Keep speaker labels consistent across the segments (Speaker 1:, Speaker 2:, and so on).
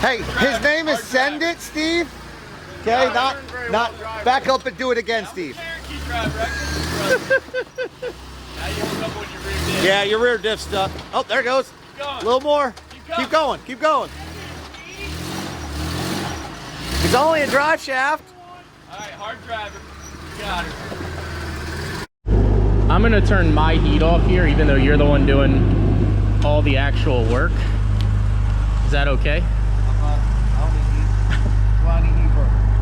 Speaker 1: Hey, his name is Send It, Steve. Okay, not back up and do it again, Steve. Yeah, your rear diff's stuck. Oh, there it goes. A little more. Keep going. Keep going. It's only a drive shaft.
Speaker 2: All right, hard driver. Got it.
Speaker 3: I'm gonna turn my heat off here, even though you're the one doing all the actual work. Is that okay?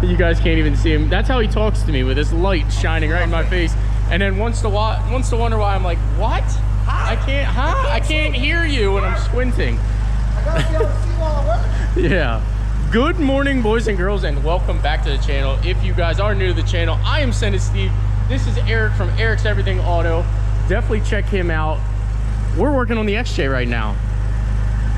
Speaker 3: You guys can't even see him. That's how he talks to me, with this light shining right in my face. And then wants to wonder why I'm like, what? I can't hear you when I'm squinting.
Speaker 1: I gotta be able to see while I work.
Speaker 3: Yeah. Good morning, boys and girls, and welcome back to the channel. If you guys are new to the channel, I am Send It Steve. This is Eric from Eric's Everything Auto. Definitely check him out. We're working on the XJ right now.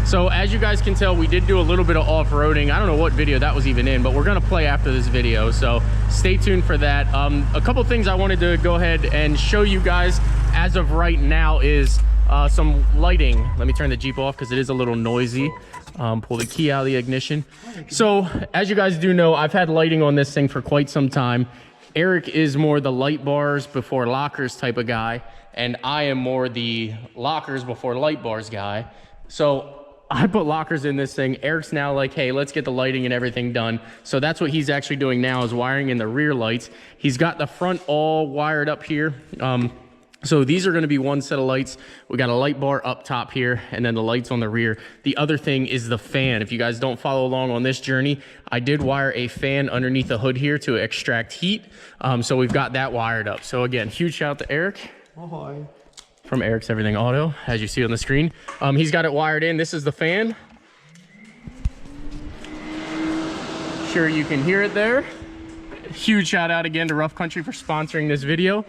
Speaker 3: So as you guys can tell, we did do a little bit of off-roading. I don't know what video that was even in, but we're gonna play after this video, so stay tuned for that. A couple things I wanted to go ahead and show you guys as of right now is some lighting. Let me turn the Jeep off because it is a little noisy. Pull the key out of the ignition. So as you guys do know, I've had lighting on this thing for quite some time. Eric is more the light bars before lockers type of guy, and I am more the lockers before light bars guy. So I put lockers in this thing. Eric's now like, hey, let's get the lighting and everything done. So that's what he's actually doing now, is wiring in the rear lights. He's got the front all wired up here. So these are gonna be one set of lights. We got a light bar up top here, and then the lights on the rear. The other thing is the fan. If you guys don't follow along on this journey, I did wire a fan underneath the hood here to extract heat. So we've got that wired up. So again, huge shout out to Eric.
Speaker 1: Oh,
Speaker 3: From Eric's Everything Auto, as you see on the screen. He's got it wired in. This is the fan. Sure you can hear it there. Huge shout out again to Rough Country for sponsoring this video.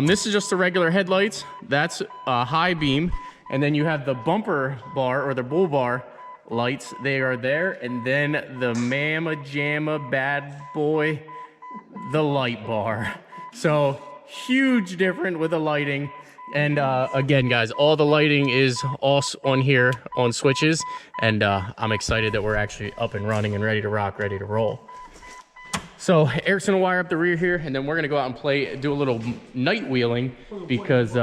Speaker 3: This is just the regular headlights. That's a high beam. And then you have the bumper bar, or the bull bar lights. They are there. And then the mamma jamma bad boy, the light bar. So huge difference with the lighting. And again, guys, all the lighting is all on here on switches, and I'm excited that we're actually up and running and ready to rock, ready to roll. So Eric's gonna wire up the rear here, and then we're gonna go out and do a little night wheeling, because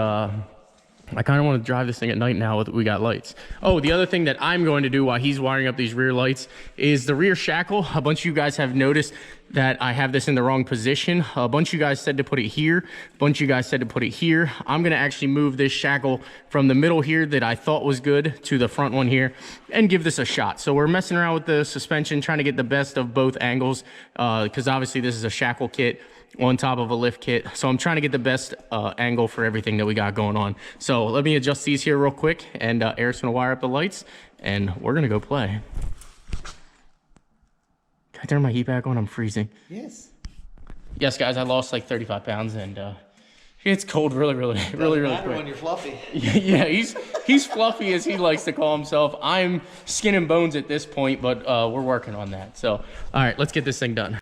Speaker 3: I kind of want to drive this thing at night now that we got lights. Oh, the other thing that I'm going to do while he's wiring up these rear lights is the rear shackle. A bunch of you guys have noticed that I have this in the wrong position. A bunch of you guys said to put it here. A bunch of you guys said to put it here. I'm going to actually move this shackle from the middle here that I thought was good to the front one here and give this a shot. So we're messing around with the suspension, trying to get the best of both angles, because obviously this is a shackle kit on top of a lift kit. So I'm trying to get the best angle for everything that we got going on. So let me adjust these here real quick, and Eric's gonna wire up the lights, and we're gonna go play. Can I turn my heat back on? I'm freezing.
Speaker 1: yes.
Speaker 3: Yes, guys, I lost like 35 pounds, and it's cold really quick.
Speaker 1: When you're fluffy.
Speaker 3: Yeah, he's fluffy, as he likes to call himself. I'm skin and bones at this point, but we're working on that. So, all right, let's get this thing done.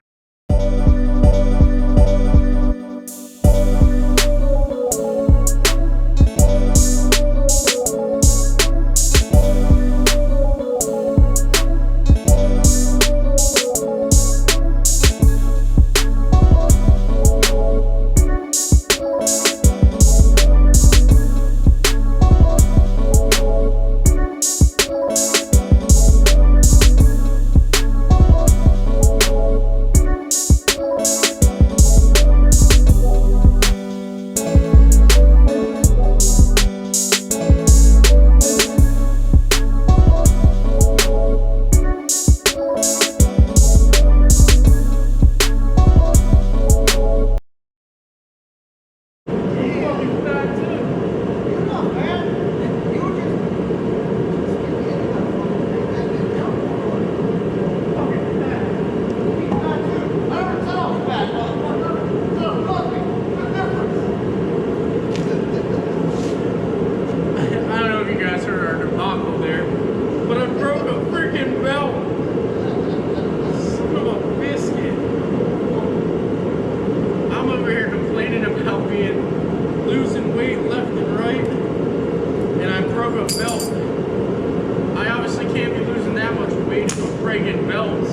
Speaker 3: friggin' belts.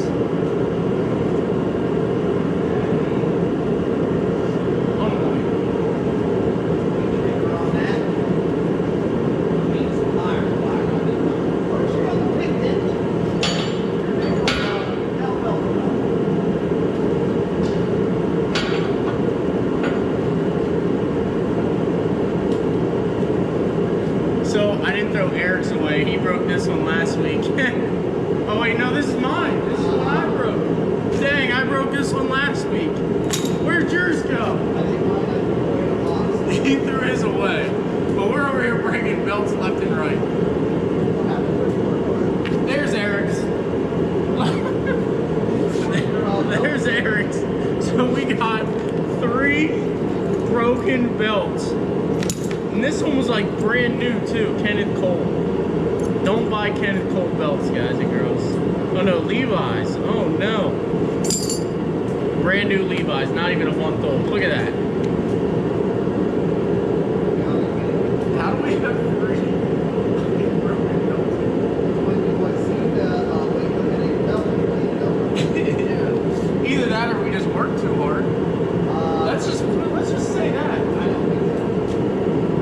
Speaker 3: So I didn't throw Eric's away. He broke this one last week. Oh wait, no, this is mine. This is what I broke. Dang, I broke this one last week. Where'd yours go? He threw his away. But we're over here bringing belts left and right. There's Eric's. There's Eric's. So we got 3 broken belts. And this one was like brand new too, Kenneth Cole. Don't buy Kenneth Cole belts, guys and girls. Oh no, Levi's. Oh no. Brand new Levi's, not even a month old. Look at that. How do we have 3 broken belts? Yeah. Either that or we just work too hard. Let's just say that. I don't think so.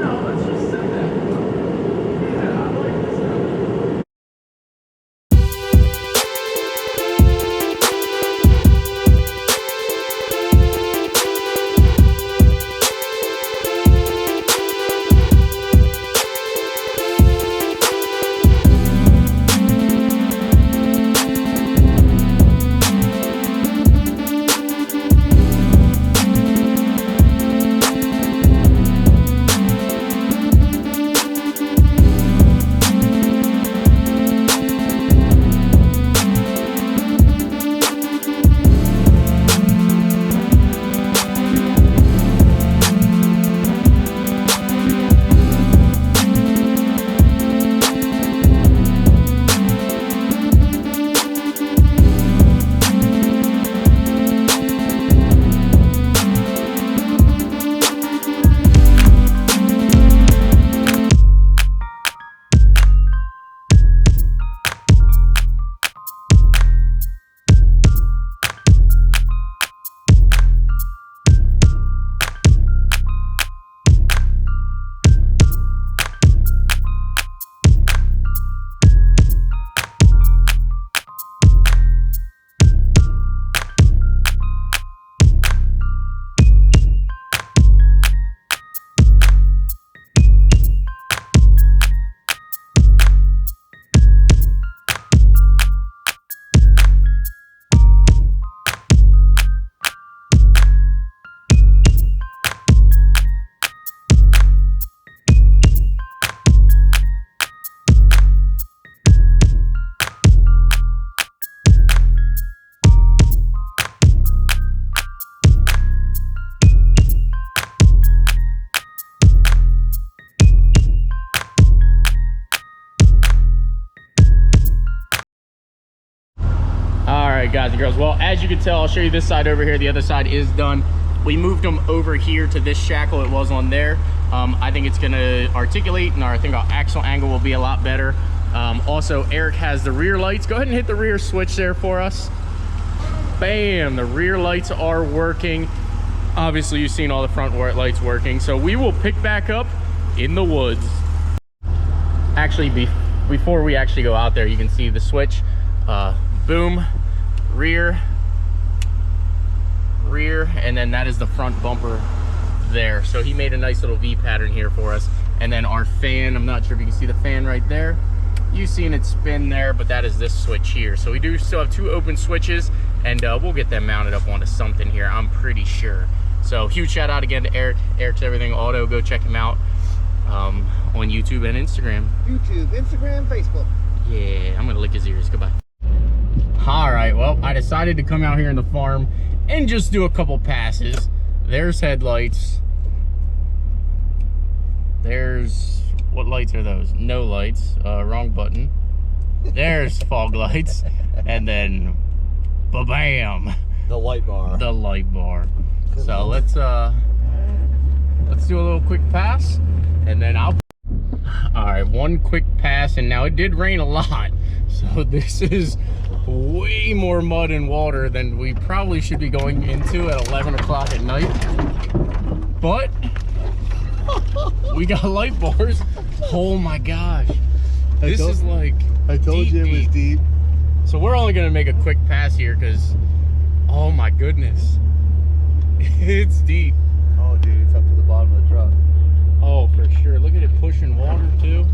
Speaker 3: No, let's just say that. Yeah, I like this now. Alright guys and girls, well as you can tell, I'll show you this side over here. The other side is done. We moved them over here to this shackle. It was on there. I think it's gonna articulate, and I think our axle angle will be a lot better. Also, Eric has the rear lights. Go ahead and hit the rear switch there for us. Bam, the rear lights are working. Obviously you've seen all the front lights working. So we will pick back up in the woods. Actually, before we actually go out there, you can see the switch. Boom, rear, and then that is the front bumper there. So he made a nice little V pattern here for us. And then our fan, I'm not sure if you can see the fan right there. You've seen it spin there, but that is this switch here. So we do still have 2 open switches, and we'll get them mounted up onto something here, I'm pretty sure. So huge shout out again to Eric. Eric's Everything Auto. Go check him out on YouTube and Instagram.
Speaker 1: YouTube, Instagram, Facebook.
Speaker 3: Yeah, I'm gonna lick his ears. Goodbye. All right, well, I decided to come out here in the farm and just do a couple passes. There's headlights. There's, what lights are those? No lights, wrong button. There's fog lights, and then ba-bam.
Speaker 1: The light bar.
Speaker 3: The light bar. So let's do a little quick pass, and then I'll. All right, one quick pass, and now it did rain a lot, So this is way more mud and water than we probably should be going into at 11 o'clock at night. But we got light bars. Oh my gosh. This is like
Speaker 1: I told you it was deep.
Speaker 3: So we're only gonna make a quick pass here because, oh my goodness, it's deep.
Speaker 1: Oh dude, it's up to the bottom of the truck.
Speaker 3: Oh, for sure. Look at it pushing water too.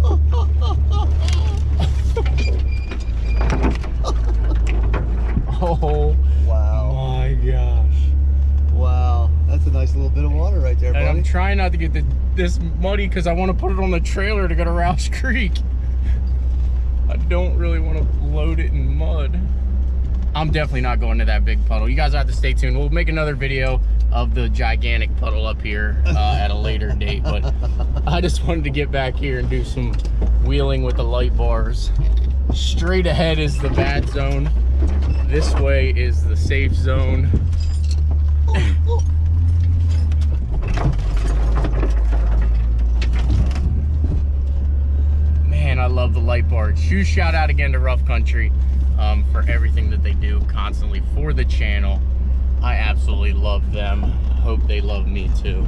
Speaker 3: Oh
Speaker 1: Wow.
Speaker 3: my gosh.
Speaker 1: Wow. That's a nice little bit of water right there, buddy.
Speaker 3: And I'm trying not to get this muddy because I want to put it on the trailer to go to Rouse Creek. I don't really want to load it in mud. I'm definitely not going to that big puddle. You guys have to stay tuned. We'll make another video of the gigantic puddle up here at a later date, but I just wanted to get back here and do some wheeling with the light bars. Straight ahead is the bad zone. This way is the safe zone. Man, I love the light bars. Huge shout out again to Rough Country for everything that they do constantly for the channel. I absolutely love them. Hope they love me too.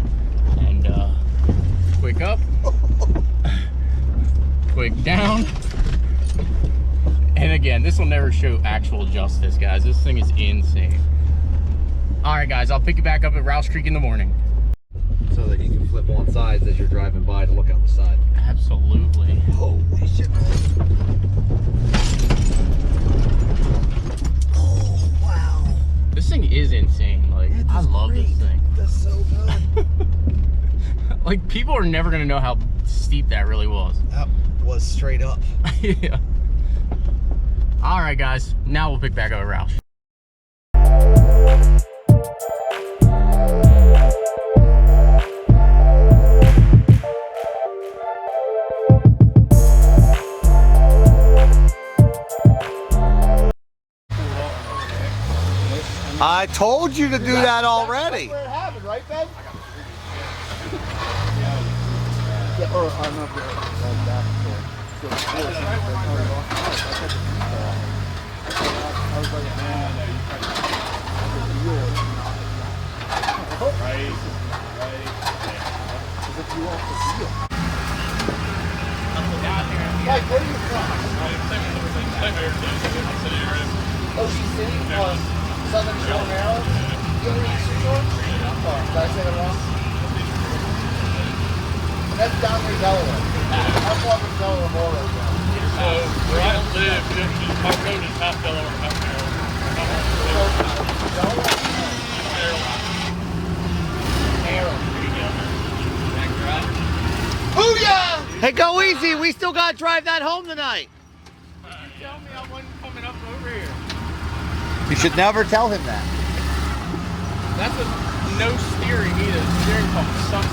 Speaker 3: And quick up, quick down. And again, this will never show actual justice, guys. This thing is insane. All right, guys, I'll pick you back up at Rouse Creek in the morning.
Speaker 1: So that you can flip on sides as you're driving by to look out the side.
Speaker 3: Absolutely.
Speaker 1: Holy shit. Oh, wow.
Speaker 3: This thing is insane. Like,
Speaker 1: Yeah,
Speaker 3: I love
Speaker 1: great.
Speaker 3: this thing.
Speaker 1: That's so good.
Speaker 3: Like, people are never gonna know how steep that really was.
Speaker 1: That was straight up.
Speaker 3: Yeah. All right, guys. Now we'll pick back up at Roush.
Speaker 1: I told you to do that already. That's where it happened, right, Ben? Yeah, or I'm not there. Mike, where are you from? Oh, she's sitting on Southern Shore, Maryland? You ever Eastern Shore? Oh, did I say that wrong? That's down near Delaware. How far from Delaware Mall is that?
Speaker 2: So where I live, our road is half Delaware, half Maryland.
Speaker 1: Delaware? Booyah! Hey, go easy. We still got to drive that home tonight.
Speaker 3: You tell me I wasn't coming up over here.
Speaker 1: You should never tell him that.
Speaker 3: That's with no steering either. The steering pump sucks.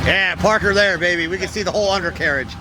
Speaker 1: Yeah, park her there, baby. We can see the whole undercarriage.